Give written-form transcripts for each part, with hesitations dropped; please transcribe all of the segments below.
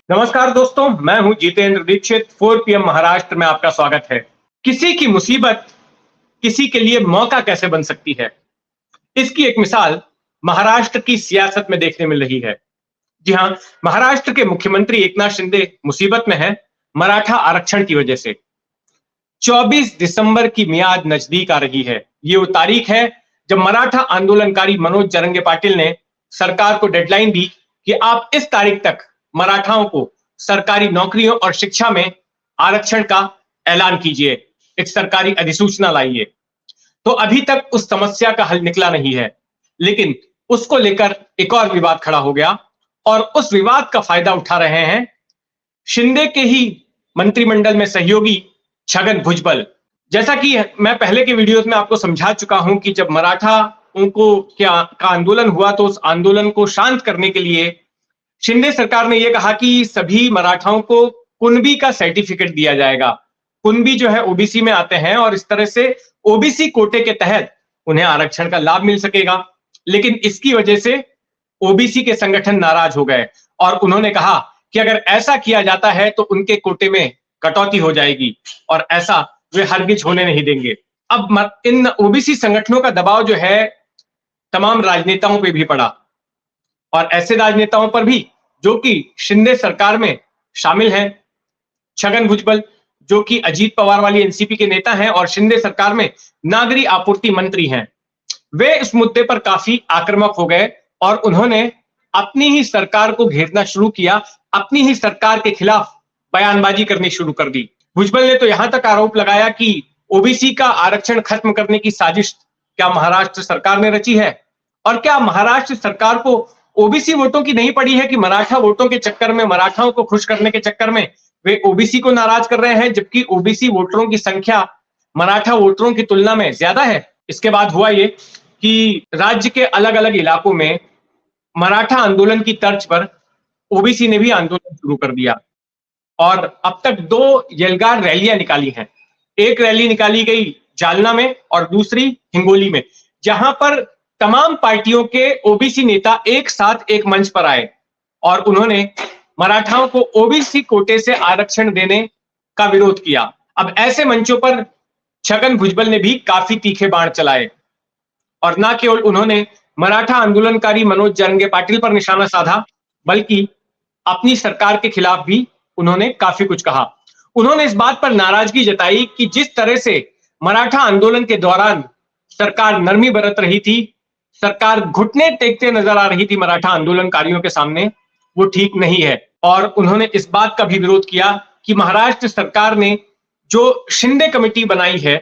नमस्कार दोस्तों, मैं हूं जितेंद्र दीक्षित। 4 पीएम महाराष्ट्र में आपका स्वागत है। किसी की मुसीबत किसी के लिए मौका कैसे बन सकती है, इसकी एक मिसाल महाराष्ट्र की सियासत में देखने मिल रही है। जी हां, महाराष्ट्र के मुख्यमंत्री एकनाथ शिंदे मुसीबत में हैं मराठा आरक्षण की वजह से। 24 दिसंबर की मियाद नजदीक आ रही है। ये वो तारीख है जब मराठा आंदोलनकारी मनोज जरंगे पाटिल ने सरकार को डेडलाइन दी कि आप इस तारीख तक मराठाओं को सरकारी नौकरियों और शिक्षा में आरक्षण का ऐलान कीजिए, एक सरकारी अधिसूचना लाइए। तो अभी तक उस समस्या का हल निकला नहीं है, लेकिन उसको लेकर एक और विवाद खड़ा हो गया और उस विवाद का फायदा उठा रहे हैं शिंदे के ही मंत्रिमंडल में सहयोगी छगन भुजबल। जैसा कि मैं पहले के वीडियोस में आपको समझा चुका हूं कि जब मराठा उनको का आंदोलन हुआ तो उस आंदोलन को शांत करने के लिए शिंदे सरकार ने यह कहा कि सभी मराठाओं को कुणबी का सर्टिफिकेट दिया जाएगा। कुणबी जो है ओबीसी में आते हैं और इस तरह से ओबीसी कोटे के तहत उन्हें आरक्षण का लाभ मिल सकेगा। लेकिन इसकी वजह से ओबीसी के संगठन नाराज हो गए और उन्होंने कहा कि अगर ऐसा किया जाता है तो उनके कोटे में कटौती हो जाएगी और ऐसा वे हरगिज होने नहीं देंगे। अब इन ओबीसी संगठनों का दबाव जो है तमाम राजनेताओं पे भी पड़ा और ऐसे राजनेताओं पर भी जो कि शिंदे सरकार में शामिल हैं। छगन भुजबल जो कि अजीत पवार वाली एनसीपी के नेता हैं और शिंदे सरकार में नागरिक आपूर्ति मंत्री हैं, वे इस मुद्दे पर काफी आक्रामक हो गए और उन्होंने अपनी ही सरकार को घेरना शुरू किया, अपनी ही सरकार के खिलाफ बयानबाजी करनी शुरू कर दी। भुजबल ने तो यहां तक आरोप लगाया कि ओबीसी का आरक्षण खत्म करने की साजिश क्या महाराष्ट्र सरकार ने रची है और क्या महाराष्ट्र सरकार को ओबीसी वोटों की नहीं पड़ी है कि मराठा वोटों के चक्कर में, मराठाओं को खुश करने के चक्कर में वे ओबीसी को नाराज कर रहे हैं, जबकि ओबीसी वोटरों की संख्या मराठा वोटरों की तुलना में ज्यादा है। इसके बाद हुआ ये कि राज्य के अलग अलग इलाकों में मराठा आंदोलन की तर्ज पर ओबीसी ने भी आंदोलन शुरू कर दिया और अब तक 2 यलगार रैलियां निकाली हैं। एक रैली निकाली गई जालना में और दूसरी हिंगोली में, जहां पर तमाम पार्टियों के ओबीसी नेता एक साथ एक मंच पर आए और उन्होंने मराठाओं को ओबीसी कोटे से आरक्षण देने का विरोध किया। अब ऐसे मंचों पर छगन भुजबल ने भी काफी तीखे बाण चलाए और न केवल उन्होंने मराठा आंदोलनकारी मनोज जरंगे पाटिल पर निशाना साधा, बल्कि अपनी सरकार के खिलाफ भी उन्होंने काफी कुछ कहा। उन्होंने इस बात पर नाराजगी जताई कि जिस तरह से मराठा आंदोलन के दौरान सरकार नरमी बरत रही थी, सरकार घुटने टेकते नजर आ रही थी मराठा आंदोलनकारियों के सामने, वो ठीक नहीं है। और उन्होंने इस बात का भी विरोध किया कि महाराष्ट्र सरकार ने जो शिंदे कमेटी बनाई है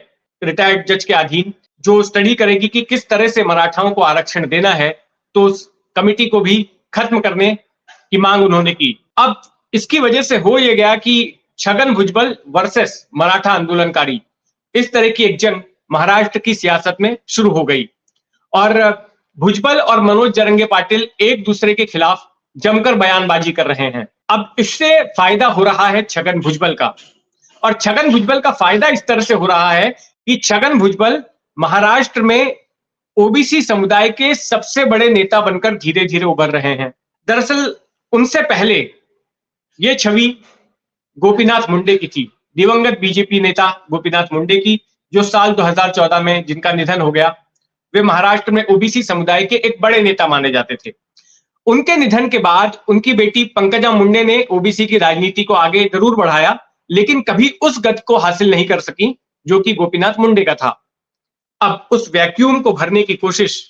रिटायर्ड जज के अधीन, जो स्टडी करेगी कि किस तरह से मराठाओं को आरक्षण देना है, तो उस कमेटी को भी खत्म करने की मांग उन्होंने की। अब इसकी वजह से हो यह गया कि छगन भुजबल वर्सेस मराठा आंदोलनकारी, इस तरह की एक जंग महाराष्ट्र की सियासत में शुरू हो गई और भुजबल और मनोज जरंगे पाटिल एक दूसरे के खिलाफ जमकर बयानबाजी कर रहे हैं। अब इससे फायदा हो रहा है छगन भुजबल का, और छगन भुजबल का फायदा इस तरह से हो रहा है कि छगन भुजबल महाराष्ट्र में ओबीसी समुदाय के सबसे बड़े नेता बनकर धीरे धीरे उभर रहे हैं। दरअसल उनसे पहले ये छवि गोपीनाथ मुंडे की थी, दिवंगत बीजेपी नेता गोपीनाथ मुंडे की, जो साल 2014 में जिनका निधन हो गया। वे महाराष्ट्र में ओबीसी समुदाय के एक बड़े नेता माने जाते थे। उनके निधन के बाद उनकी बेटी पंकजा मुंडे ने ओबीसी की राजनीति को आगे जरूर बढ़ाया, लेकिन कभी उस गति को हासिल नहीं कर सकी जो कि गोपीनाथ मुंडे का था। अब उस वैक्यूम को भरने की कोशिश,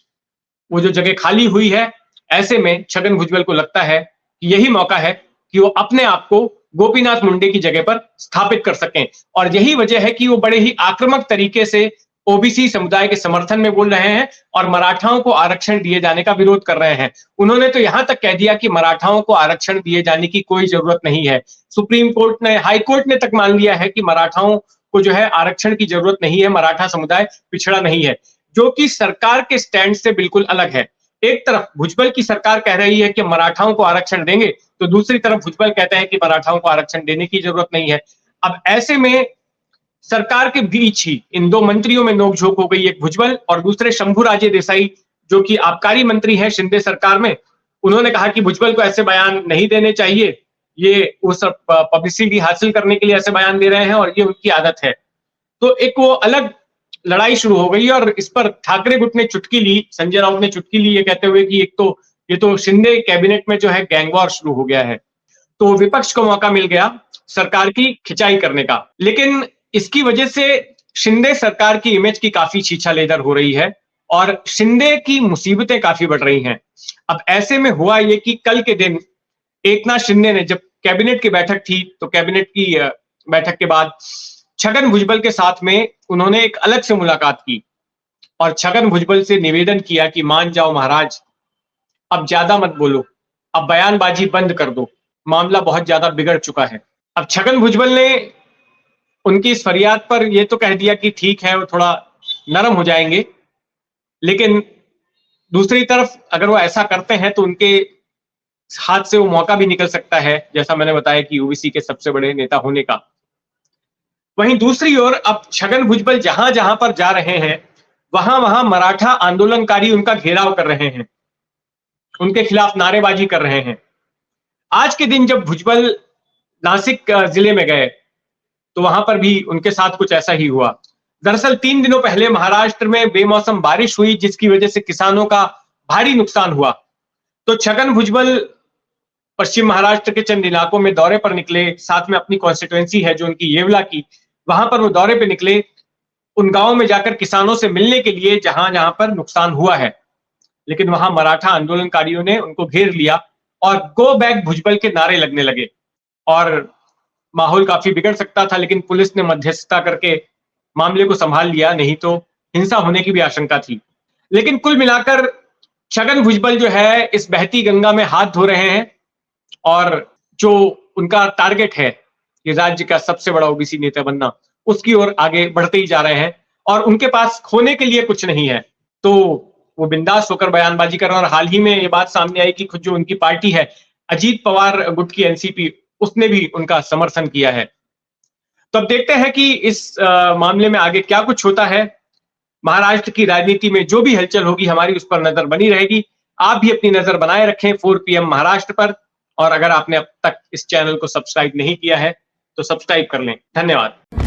वो जो जगह खाली हुई है, ऐसे में छगन भुजबल को लगता है कि यही मौका है कि वो अपने आप को गोपीनाथ मुंडे की जगह पर स्थापित कर सकें। और यही वजह है कि वो बड़े ही आक्रामक तरीके से ओबीसी समुदाय के समर्थन में बोल रहे हैं और मराठाओं को आरक्षण दिए जाने का विरोध कर रहे हैं। उन्होंने तो यहां तक कह दिया कि मराठाओं को आरक्षण दिए जाने की कोई जरूरत नहीं है। सुप्रीम कोर्ट ने, हाई कोर्ट ने तक मान लिया है कि मराठाओं को जो है आरक्षण की जरूरत नहीं है, मराठा समुदाय पिछड़ा नहीं है, जो कि सरकार के स्टैंड से बिल्कुल अलग है। एक तरफ भुजबल की सरकार कह रही है कि मराठाओं को आरक्षण देंगे, तो दूसरी तरफ भुजबल कहते हैं कि मराठाओं को आरक्षण देने की जरूरत नहीं है। अब ऐसे में सरकार के बीच ही इन 2 मंत्रियों में नोकझोंक हो गई, एक भुजबल और दूसरे शंभूराजे देसाई जो कि आबकारी मंत्री हैं शिंदे सरकार में। उन्होंने कहा कि भुजबल को ऐसे बयान नहीं देने चाहिए, ये वो सब पब्लिसिटी हासिल करने के लिए ऐसे बयान दे रहे हैं और ये उनकी आदत है। तो एक वो अलग लड़ाई शुरू हो गई और इस पर ठाकरे गुट ने चुटकी ली, संजय राउत ने चुटकी ली, ये कहते हुए कि एक तो ये तो शिंदे कैबिनेट में जो है गैंगवॉर शुरू हो गया है। तो विपक्ष को मौका मिल गया सरकार की खिंचाई करने का। लेकिन इसकी वजह से शिंदे सरकार की इमेज की काफी छीछालेदर हो रही है और शिंदे की मुसीबतें काफी बढ़ रही हैं। अब ऐसे में हुआ ये कि कल के दिन एकनाथ शिंदे ने, जब कैबिनेट की बैठक थी, तो कैबिनेट की बैठक के बाद छगन भुजबल के साथ में उन्होंने एक अलग से मुलाकात की और छगन भुजबल से निवेदन किया कि मान जाओ महाराज, अब ज्यादा मत बोलो, अब बयानबाजी बंद कर दो, मामला बहुत ज्यादा बिगड़ चुका है। अब छगन भुजबल ने उनकी इस फरियाद पर यह तो कह दिया कि ठीक है, वो थोड़ा नरम हो जाएंगे, लेकिन दूसरी तरफ अगर वो ऐसा करते हैं तो उनके हाथ से वो मौका भी निकल सकता है, जैसा मैंने बताया कि ओबीसी के सबसे बड़े नेता होने का। वहीं दूसरी ओर अब छगन भुजबल जहां जहां पर जा रहे हैं, वहां वहां मराठा आंदोलनकारी उनका घेराव कर रहे हैं, उनके खिलाफ नारेबाजी कर रहे हैं। आज के दिन जब भुजबल नासिक जिले में गए तो वहां पर भी उनके साथ कुछ ऐसा ही हुआ। दरअसल 3 दिनों पहले महाराष्ट्र में बेमौसम बारिश हुई, जिसकी वजह से किसानों का भारी नुकसान हुआ। तो छगन भुजबल पश्चिम महाराष्ट्र के चंद इलाकों में दौरे पर निकले, साथ में अपनी कॉन्स्टिट्यूएंसी है जो उनकी येवला की, वहां पर वो दौरे पे निकले, उन गांवों में जाकर किसानों से मिलने के लिए जहां जहां पर नुकसान हुआ है। लेकिन वहां मराठा आंदोलनकारियों ने उनको घेर लिया और गो बैक भुजबल के नारे लगने लगे और माहौल काफी बिगड़ सकता था, लेकिन पुलिस ने मध्यस्थता करके मामले को संभाल लिया, नहीं तो हिंसा होने की भी आशंका थी। लेकिन कुल मिलाकर छगन भुजबल जो है इस बहती गंगा में हाथ धो रहे हैं और जो उनका टारगेट है कि राज्य का सबसे बड़ा ओबीसी नेता बनना, उसकी ओर आगे बढ़ते ही जा रहे हैं और उनके पास खोने के लिए कुछ नहीं है। तो वो बिंदास होकर बयानबाजी कर रहे हैं और हाल ही में ये बात सामने आई कि खुद जो उनकी पार्टी है, अजीत पवार गुट की एनसीपी, उसने भी उनका समर्थन किया है। तो अब देखते हैं कि इस मामले में आगे क्या कुछ होता है। महाराष्ट्र की राजनीति में जो भी हलचल होगी, हमारी उस पर नजर बनी रहेगी। आप भी अपनी नजर बनाए रखें 4 PM महाराष्ट्र पर, और अगर आपने अब तक इस चैनल को सब्सक्राइब नहीं किया है तो सब्सक्राइब कर लें। धन्यवाद।